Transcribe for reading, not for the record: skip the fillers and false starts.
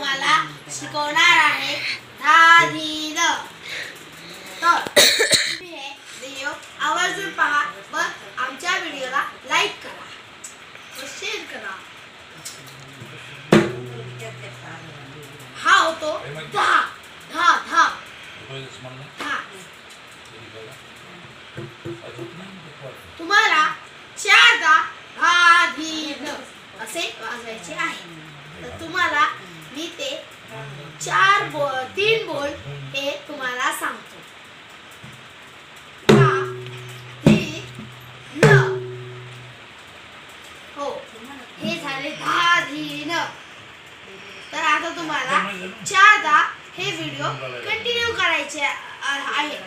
तुम्हाला शिकवणार आहे धा धी न. तर तुम्ही हे व्हिडिओ आवर्जून पहा व आमच्या व्हिडिओला लाईक करा व शेअर करा. हा होतो धा धा धा धा. तुम्हाला चारदा धा धी न असे वाजवायचे आहे. तर तुम्हाला मी ते 3 बोल हे तुम्हाला सांगतो. धा धी न. हो, हे झाले धा धी न. तर आता तुम्हाला 4दा हे व्हिडिओ कंटिन्यू करायचे आहे.